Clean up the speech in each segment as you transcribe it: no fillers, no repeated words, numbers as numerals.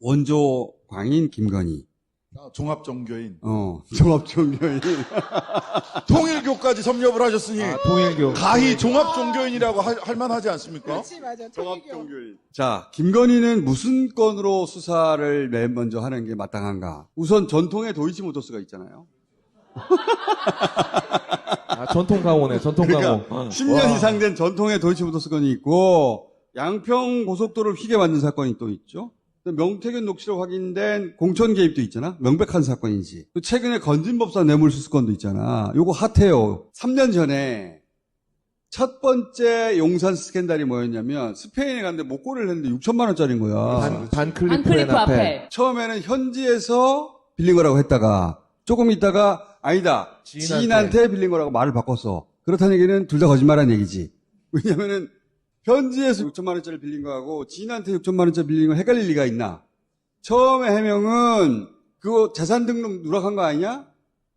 원조 광인 김건희. 종합종교인. 종합종교인. 통일교까지 섭렵을 하셨으니 통일교. 가히 종합종교인이라고 할 만하지 않습니까? 그렇지, 맞아. 종합종교인. 자, 김건희는 무슨 건으로 수사를 맨 먼저 하는 게 마땅한가? 우선 전통의 도이치모터스가 있잖아요. 전통 강호네, 전통 강호. 그러니까 10년 이상 된 전통의 도이치모터스 건이 있고 양평 고속도로를 휘게 만든 사건이 또 있죠. 명태균 녹취로 확인된 공천 개입도 있잖아. 명백한 사건이지. 또 최근에 건진법사 뇌물수수 건도 있잖아. 요거 핫해요. 3년 전에 첫 번째 용산 스캔들이 뭐였냐면 스페인에 갔는데 목걸이를 했는데 6천만 원짜리인 거야. 반클리프 앞에. 처음에는 현지에서 빌린 거라고 했다가 조금 있다가 아니다. 지인한테 빌린 거라고 말을 바꿨어. 그렇다는 얘기는 둘 다 거짓말한 얘기지. 왜냐면은 현지에서 6천만 원짜리 빌린 거하고 지인한테 6천만 원짜리 빌린 거 헷갈릴 리가 있나? 처음에 해명은 그거 재산 등록 누락한 거 아니냐?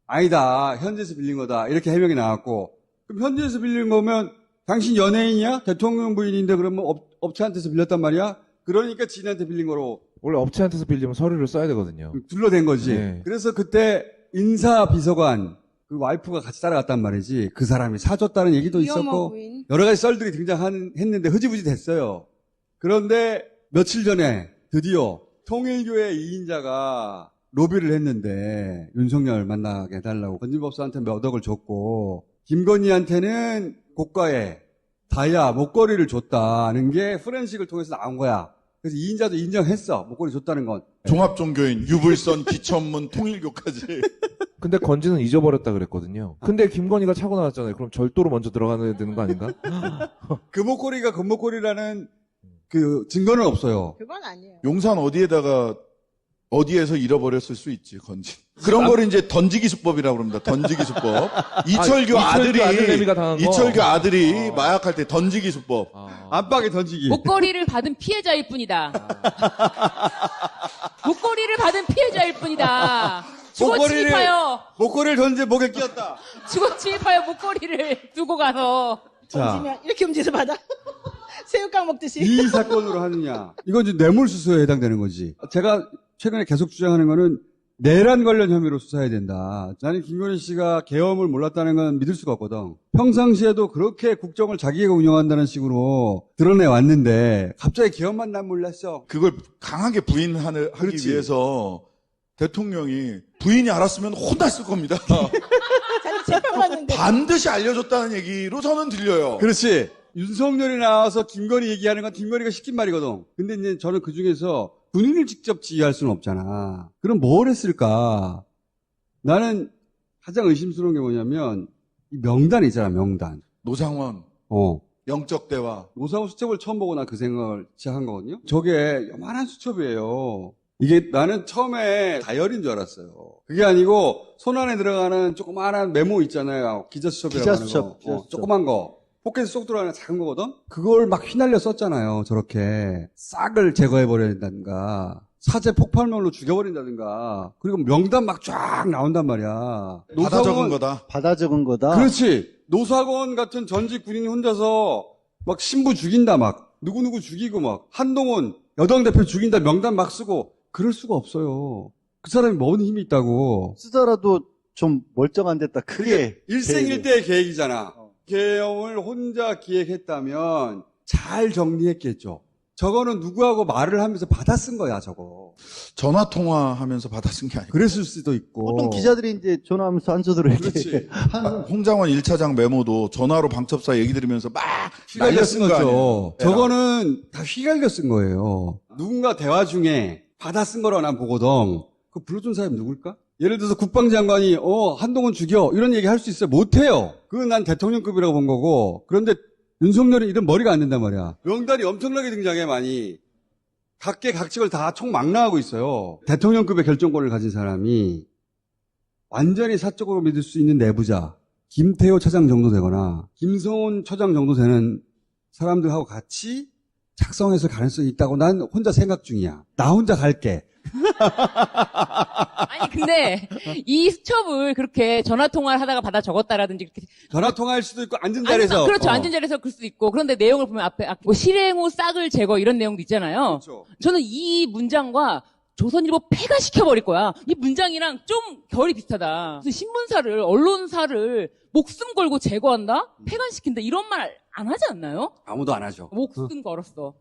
아니다. 현지에서 빌린 거다. 이렇게 해명이 나왔고 그럼 현지에서 빌린 거면 당신 연예인이야? 대통령 부인인데 그러면 업체한테서 빌렸단 말이야? 그러니까 지인한테 빌린 거로 원래 업체한테서 빌리면 서류를 써야 되거든요. 둘러댄 거지. 네. 그래서 그때 인사비서관 그 와이프가 같이 따라갔단 말이지. 그 사람이 사줬다는 얘기도 있었고 부인. 여러 가지 썰들이 등장했는데 흐지부지 됐어요. 그런데 며칠 전에 드디어 통일교의 2인자가 로비를 했는데 윤석열 만나게 해달라고 건진법사한테 몇 억을 줬고 김건희한테는 고가의 다이아 목걸이를 줬다는 게 포렌식을 통해서 나온 거야. 그래서 2인자도 인정했어. 목걸이 줬다는 건. 종합종교인, 유불선, 기천문, 통일교까지. 근데 건지는 잊어버렸다 그랬거든요. 근데 김건희가 차고 나왔잖아요. 그럼 절도로 먼저 들어가야 되는 거 아닌가? 그 목걸이가 금목걸이라는 그 증거는 없어요. 그건 아니에요. 용산 어디에서 잃어버렸을 수 있지, 건진. 그런 걸 이제 던지기 수법이라고 그럽니다. 던지기 수법. 이철규 아들 내미가 당한 거? 이철규 아들이 마약할 때 던지기 수법. 안방에 던지기. 목걸이를 받은 피해자일 뿐이다. 목걸이를 받은 피해자일 뿐이다. 주거 침입하여 목걸이를 던지 목에 끼었다. 주거 침입하여 목걸이를 두고 가서 던지면 이렇게 움직여서 받아. 새우깡 먹듯이. 이 사건으로 하느냐. 이건 이제 뇌물수수에 해당되는 거지. 제가 최근에 계속 주장하는 거는 내란 관련 혐의로 수사해야 된다. 나는 김건희 씨가 계엄을 몰랐다는 건 믿을 수가 없거든. 평상시에도 그렇게 국정을 자기가 운영한다는 식으로 드러내 왔는데 갑자기 계엄만 난 몰랐어. 그걸 강하게 부인하기 그렇지. 위해서 대통령이 부인이 알았으면 혼났을 겁니다. 자기 재판받는데. 반드시 알려줬다는 얘기로 저는 들려요. 그렇지. 윤석열이 나와서 김건희 얘기하는 건 김건희가 시킨 말이거든. 근데 이제 저는 그 중에서 군인을 직접 지휘할 수는 없잖아. 그럼 뭘 했을까? 나는 가장 의심스러운 게 뭐냐면 이 명단 있잖아, 명단. 노상원, 영적 대화. 노사원 수첩을 처음 보고 난 그 생각을 시작한 거거든요. 저게 요만한 수첩이에요. 이게 나는 처음에 다이어리인 줄 알았어요. 그게 아니고 손 안에 들어가는 조그만한 메모 있잖아요. 기자수첩이라고 하는 거. 기자수첩. 조그만 거. 포켓에 쏙 들어가는 작은 거거든? 그걸 막 휘날려 썼잖아요. 저렇게. 싹을 제거해버려야 된다든가. 사제 폭발물로 죽여버린다든가. 그리고 명단 막 쫙 나온단 말이야. 받아 적은 거다. 받아 적은 거다. 그렇지. 노사건 같은 전직 군인이 혼자서 막 신부 죽인다 막. 누구누구 죽이고 막. 한동훈 여당 대표 죽인다 명단 막 쓰고. 그럴 수가 없어요. 그 사람이 뭔 힘이 있다고. 쓰더라도 좀 멀쩡한 데다 크게. 일생일대의 계획이잖아. 계엄을 혼자 기획했다면 잘 정리했겠죠. 저거는 누구하고 말을 하면서 받아 쓴 거야, 저거. 전화 통화하면서 받아 쓴 게 아니고. 그랬을 수도 있고. 보통 기자들이 이제 전화하면서 한서두로 이렇게. 그렇지. 홍장원 1차장 메모도 전화로 방첩사 얘기 들으면서 막 휘갈려 쓴 거 거죠. 아니에요. 저거는 다 휘갈려 쓴 거예요. 누군가 대화 중에 받아 쓴 거라고 난 보거든. 그 불러준 사람이 누굴까? 예를 들어서 국방장관이 한동훈 죽여 이런 얘기 할 수 있어요? 못해요. 그건 난 대통령급이라고 본 거고. 그런데 윤석열은 이런 머리가 안 된단 말이야. 명단이 엄청나게 등장해 많이. 각계 각직을 다 총망라하고 있어요. 대통령급의 결정권을 가진 사람이 완전히 사적으로 믿을 수 있는 내부자 김태호 차장 정도 되거나 김성훈 처장 정도 되는 사람들하고 같이 작성했을 가능성이 있다고 난 혼자 생각 중이야. 나 혼자 갈게. 아니 근데 이 수첩을 그렇게 전화 통화를 하다가 받아 적었다라든지 그렇게 전화 통화할 수도 있고 앉은 자리에서. 그렇죠. 앉은 자리에서 그럴 수도 있고. 그런데 내용을 보면 앞에 뭐 실행 후 싹을 제거 이런 내용도 있잖아요. 그렇죠. 저는 이 문장과 조선일보 폐간시켜버릴 거야. 이 문장이랑 좀 결이 비슷하다. 무슨 신문사를, 언론사를 목숨 걸고 제거한다? 폐간시킨다? 이런 말 안 하지 않나요? 아무도 안 하죠. 목숨 걸었어.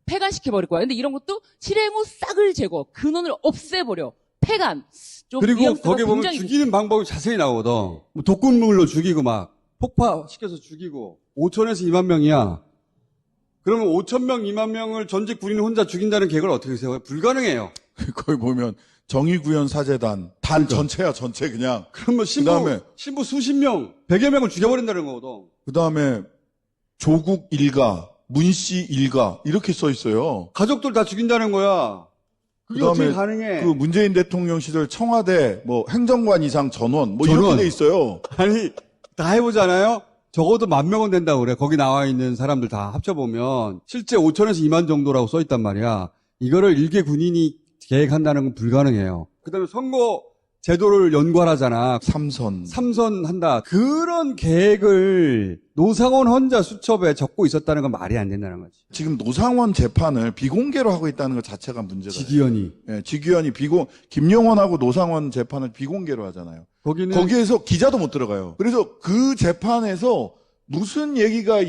폐간시켜버릴 거야. 근데 이런 것도 실행 후 싹을 제거, 근원을 없애버려. 폐간. 좀 그리고 뉘앙스가 거기에 보면 굉장히 죽이는 방법이 자세히 나오거든. 뭐 독극물로 죽이고 막 폭파시켜서 죽이고 5천에서 2만 명이야. 그러면 5천 명, 2만 명을 전직 군인 혼자 죽인다는 계획을 어떻게 세워요? 불가능해요. 거기 보면 정의구현 사재단 단 전체야 전체 그냥. 그러면 신부 수십 명, 100여 명을 죽여버린다는 거거든. 그 다음에 조국 일가, 문씨 일가 이렇게 써 있어요. 가족들 다 죽인다는 거야. 그게 그다음에 어떻게 가능해? 그 문재인 대통령 시절 청와대 뭐 행정관 이상 전원 뭐 전원. 이렇게 돼 있어요. 아니, 다 해보잖아요? 적어도 10,000명은 된다고 그래. 거기 나와 있는 사람들 다 합쳐보면 실제 5천에서 2만 정도라고 써 있단 말이야. 이거를 일개 군인이 계획한다는 건 불가능해요. 그 다음에 선거 제도를 연관하잖아. 삼선 한다. 그런 계획을 노상원 혼자 수첩에 적고 있었다는 건 말이 안 된다는 거지. 지금 노상원 재판을 비공개로 하고 있다는 것 자체가 문제다. 지기현이. 예, 지기현이 김용원하고 노상원 재판을 비공개로 하잖아요. 거기에서 기자도 못 들어가요. 그래서 그 재판에서 무슨 얘기가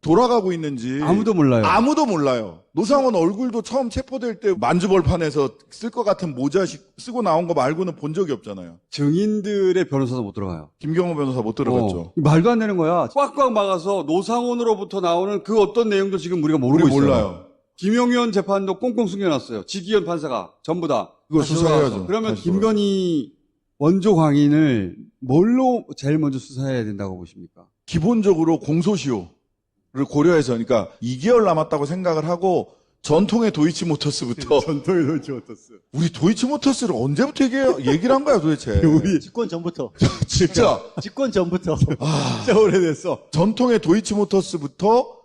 돌아가고 있는지 아무도 몰라요. 아무도 몰라요. 노상원 얼굴도 처음 체포될 때 만주벌판에서 쓸 것 같은 모자 쓰고 나온 거 말고는 본 적이 없잖아요. 증인들의 변호사도 못 들어가요. 김경호 변호사 못 들어갔죠. 말도 안 되는 거야. 꽉꽉 막아서 노상원으로부터 나오는 그 어떤 내용도 지금 우리가 모르고 우리 있어요. 몰라요. 김용현 재판도 꽁꽁 숨겨놨어요. 지기현 판사가 전부 다. 그거 다시 수사해야죠. 돌아와서. 그러면 다시 김건희 원조 광인을 뭘로 제일 먼저 수사해야 된다고 보십니까? 기본적으로 공소시효를 고려해서 그러니까 2개월 남았다고 생각을 하고 전통의 도이치모터스부터 전통의 도이치모터스. 우리 도이치모터스를 언제부터 얘기를 한 거야 도대체. 우리 집권 전부터. 진짜 집권 전부터. 진짜 오래됐어. 전통의 도이치모터스부터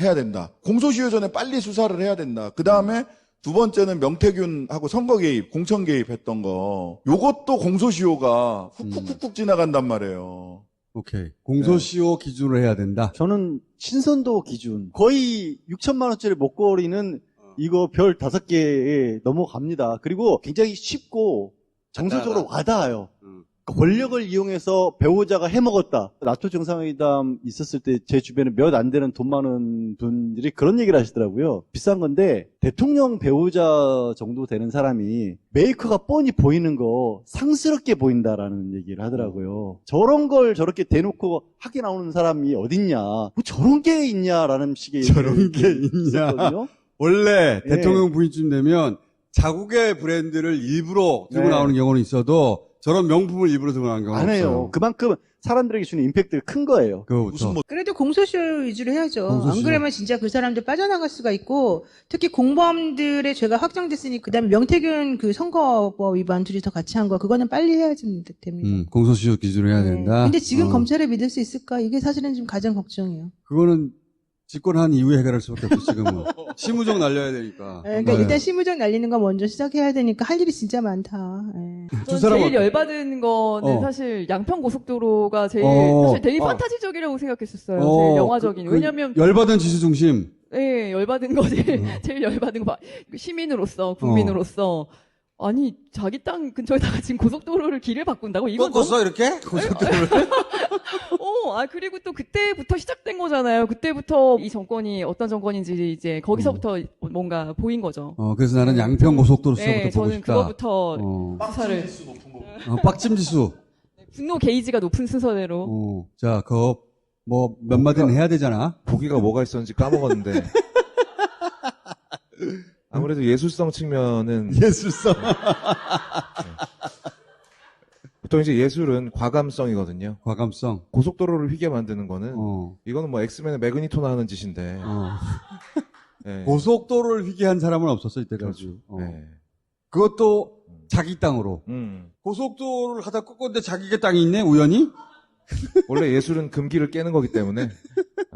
해야 된다. 공소시효 전에 빨리 수사를 해야 된다. 그 다음에 두 번째는 명태균하고 선거 개입, 공천 개입했던 거. 요것도 공소시효가 훅훅훅 지나간단 말이에요. 오케이. 공소시효 기준으로 해야 된다. 저는 신선도 기준. 거의 6천만 원짜리 목걸이는 이거 별 5개에 넘어갑니다. 그리고 굉장히 쉽고 정서적으로 와닿아요. 권력을 이용해서 배우자가 해먹었다. 나토 정상회담 있었을 때 제 주변에 몇 안 되는 돈 많은 분들이 그런 얘기를 하시더라고요. 비싼 건데 대통령 배우자 정도 되는 사람이 메이커가 뻔히 보이는 거 상스럽게 보인다라는 얘기를 하더라고요. 저런 걸 저렇게 대놓고 하게 나오는 사람이 어딨냐. 뭐 저런 게 있냐라는 식의 저런 게 얘기를 있냐. 했었거든요. 원래 네. 대통령 부인쯤 되면 자국의 브랜드를 일부러 들고 네. 나오는 경우는 있어도 저런 명품을 일부러 들고 나오는 경우는 안 해요. 없어요. 그만큼 사람들에게 주는 임팩트가 큰 거예요. 그거부터. 무슨 뭐 그래도 공소시효 위주로 해야죠. 공소시효. 안 그러면 진짜 그 사람들 빠져나갈 수가 있고, 특히 공범들의 죄가 확정됐으니, 그 다음에 명태균 그 선거법 위반 둘이 더 같이 한 거, 그거는 빨리 해야 됩니다. 공소시효 기준으로 해야 네. 된다. 근데 지금 어. 검찰을 믿을 수 있을까? 이게 사실은 지금 가장 걱정이에요. 그거는 집권한 이후에 해결할 수밖에 없어, 지금은. 심우정 날려야 되니까. 그러니까 네. 일단 심우정 날리는 거 먼저 시작해야 되니까 할 일이 진짜 많다. 예. 두 저는 사람은 제일 열받은 거는 어. 사실 양평 고속도로가 제일 어. 사실 되게 어. 판타지적이라고 생각했었어요. 제일 영화적인. 왜냐면 열받은 지수 중심. 예, 열받은 거 제일 열받은 거 시민으로서 국민으로서 아니 자기 땅 근처에다가 지금 고속도로를 길을 바꾼다고 이건 너무 이렇게? 그리고 또 그때부터 시작된 거잖아요. 그때부터 이 정권이 어떤 정권인지 이제 거기서부터 뭔가 보인 거죠. 그래서 나는 양평 고속도로서부터 네, 보고 저는 싶다. 그거부터 수사를 빡침 지수. 분노 게이지가 높은 순서대로 자, 몇 마디는 해야 되잖아. 보기가 뭐가 있었는지 까먹었는데. 아무래도 예술성 측면은 예술성. 보통 이제 예술은 과감성이거든요. 과감성. 고속도로를 휘게 만드는 거는 어. 이거는 뭐 엑스맨의 매그니토나 하는 짓인데. 예. 고속도로를 휘게 한 사람은 없었어, 이때까지. 예. 그것도 자기 땅으로. 고속도로를 하다 꺾었는데 자기의 땅이 있네, 우연히? 원래 예술은 금기를 깨는 거기 때문에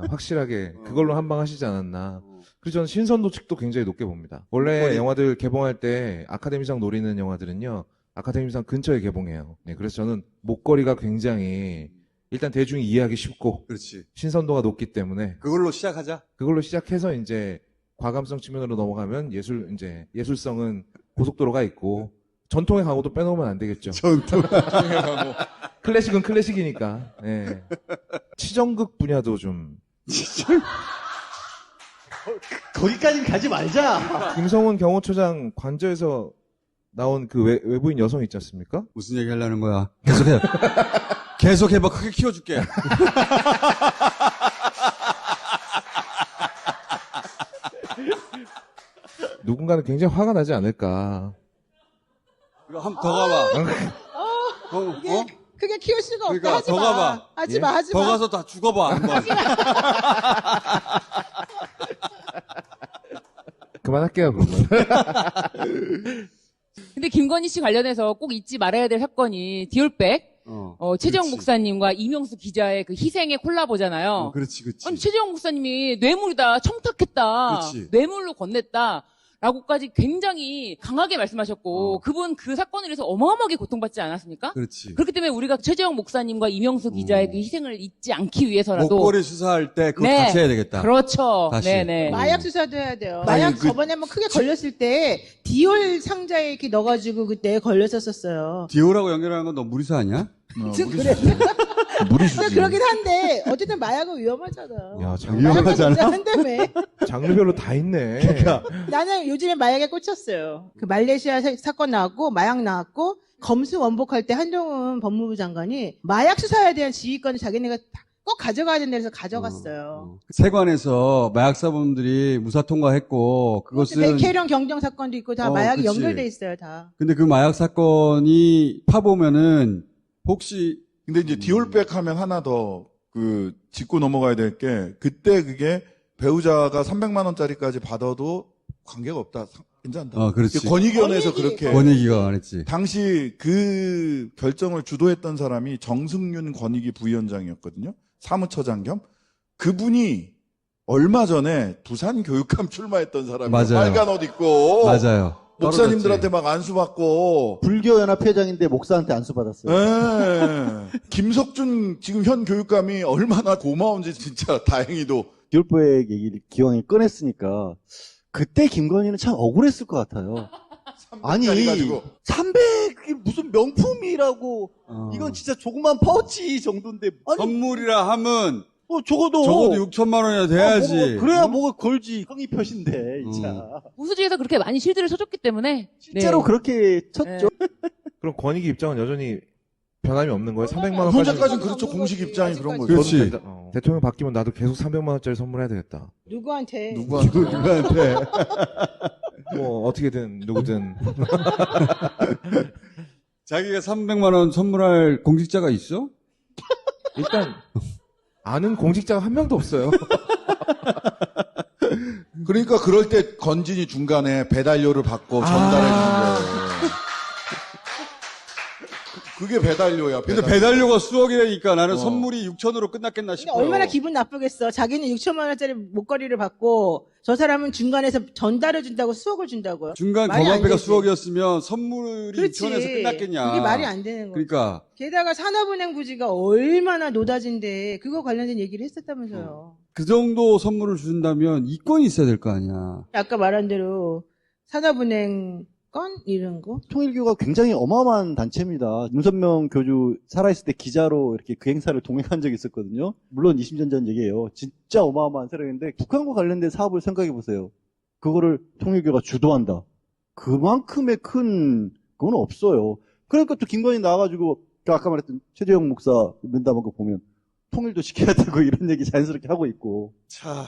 확실하게 그걸로 한 방 하시지 않았나. 그래서 저는 신선도 측도 굉장히 높게 봅니다. 원래 영화들 개봉할 때 아카데미상 노리는 영화들은요, 아카데미상 근처에 개봉해요. 네, 그래서 저는 목걸이가 굉장히 일단 대중이 이해하기 쉽고 그렇지. 신선도가 높기 때문에 그걸로 시작하자. 그걸로 시작해서 이제 과감성 측면으로 넘어가면 예술성은 고속도로가 있고 전통의 강호도 빼놓으면 안 되겠죠. 전통의 강호. 클래식은 클래식이니까. 예. 치정극 분야도 좀 거기까지는 가지 말자. 김성훈 경호처장 관저에서 나온 그 외부인 여성 있지 않습니까? 무슨 얘기 하려는 거야? 계속해. 계속해봐. 크게 키워줄게. 누군가는 굉장히 화가 나지 않을까. 이거 한 번 더 가봐. 이게 크게 키울 수가 없다. 그러니까 하지 더 마. 가봐. 하지 예? 마, 하지 더 마. 가서 다 죽어봐. 한번. 그만할게요, 그러면. 근데 김건희 씨 관련해서 꼭 잊지 말아야 될 사건이 디올백. 최재형 그렇지. 목사님과 이명수 기자의 그 희생의 콜라보잖아요. 그렇지, 그렇지. 아니, 최재형 목사님이 뇌물이다, 청탁했다, 그렇지. 뇌물로 건넸다, 라고까지 굉장히 강하게 말씀하셨고, 그분 그 사건을 위해서 어마어마하게 고통받지 않았습니까? 그렇지. 그렇기 때문에 우리가 최재형 목사님과 이명수 기자의 그 희생을 잊지 않기 위해서라도. 목걸이 수사할 때 그거 네. 같이 해야 되겠다. 그렇죠. 다시. 네네. 마약 수사도 해야 돼요. 아니, 마약 그- 저번에 한번 크게 걸렸을 때 디올 상자에 이렇게 넣어가지고 그때 걸렸었어요. 디오라고 연결하는 건 너 무리수 아니야? 그래. 무리수지. 그러긴 한데 어쨌든 마약은 위험하잖아. 야, 위험하잖아. 한다며. 장르별로 다 있네. 그러니까 나는 요즘에 마약에 꽂혔어요. 그 말레이시아 사건 나왔고 마약 나왔고 검수 원복할 때 한동훈 법무부 장관이 마약 수사에 대한 지휘권을 자기네가 꼭 가져가야 된다 해서 가져갔어요. 세관에서 마약사범들이 무사 통과했고 그것은 백혜령 경정 사건도 있고 다 마약이 그치. 연결돼 있어요 다. 근데 그 마약 사건이 파보면은 혹시 근데 이제 디올백 하면 하나 더 짚고 넘어가야 될 게 그때 그게 배우자가 300만 원짜리까지 받아도 관계가 없다. 괜찮다. 그렇지. 권익위원회에서 권익위. 그렇게 권익위가 안 했지. 당시 그 결정을 주도했던 사람이 정승윤 권익위 부위원장이었거든요. 사무처장 겸. 그분이 얼마 전에 부산 교육감 출마했던 사람이에요. 맞아요. 빨간 옷 입고 맞아요. 목사님들한테 막 안수받고 불교연합회장인데 목사한테 안수 받았어요. 예. 김석준 지금 현 교육감이 얼마나 고마운지 진짜 다행히도 디올백 얘기를 기왕에 꺼냈으니까 그때 김건희는 참 억울했을 것 같아요. 아니 300짜리 가지고 300이 무슨 명품이라고 이건 진짜 조그만 파우치 정도인데 아니 선물이라 하면 적어도 적어도 6천만 원이나 돼야지. 그래야 뭐가 걸지 형이 펴신데 진짜 보수지에서 그렇게 많이 실드를 쳐줬기 때문에. 실제로 네. 그렇게 쳤죠. 그럼 권익위 입장은 여전히 변함이 없는 거예요? 300만 원까지. 현재까지는 그렇죠. 공식 입장이 그런 거죠. 그렇지. 대통령 바뀌면 나도 계속 300만 원짜리 선물해야 되겠다. 누구한테? 누구한테? 뭐 어떻게든 누구든. 자기가 300만 원 선물할 공직자가 있어? 일단 아는 공직자가 한 명도 없어요. 그러니까 그럴 때 건진이 중간에 배달료를 받고 전달해 주는 거예요. 그게 배달료야. 근데 배달료가 수억이라니까 나는 어. 선물이 6천으로 끝났겠나 근데 싶어요. 얼마나 기분 나쁘겠어. 자기는 6천만 원짜리 목걸이를 받고 저 사람은 중간에서 전달해 준다고 수억을 준다고요. 중간 말이 안 거만배가 되지. 수억이었으면 선물이 그렇지. 6천에서 끝났겠냐. 그게 말이 안 되는 거야. 그러니까 게다가 산업은행 부지가 얼마나 노다진데 그거 관련된 얘기를 했었다면서요. 그 정도 선물을 준다면 이권이 있어야 될 거 아니야. 아까 말한 대로 산업은행 건 이런 거. 통일교가 굉장히 어마어마한 단체입니다. 문선명 교주 살아있을 때 기자로 이렇게 그 행사를 동행한 적이 있었거든요. 물론 20년 전 얘기예요. 진짜 어마어마한 세력인데 북한과 관련된 사업을 생각해 보세요. 그거를 통일교가 주도한다. 그만큼의 큰 그건 없어요. 그러니까 또 김건희 나와가지고 아까 말했던 최재형 목사 면담한 거 보면 통일도 시켜야 되고 이런 얘기 자연스럽게 하고 있고. 자,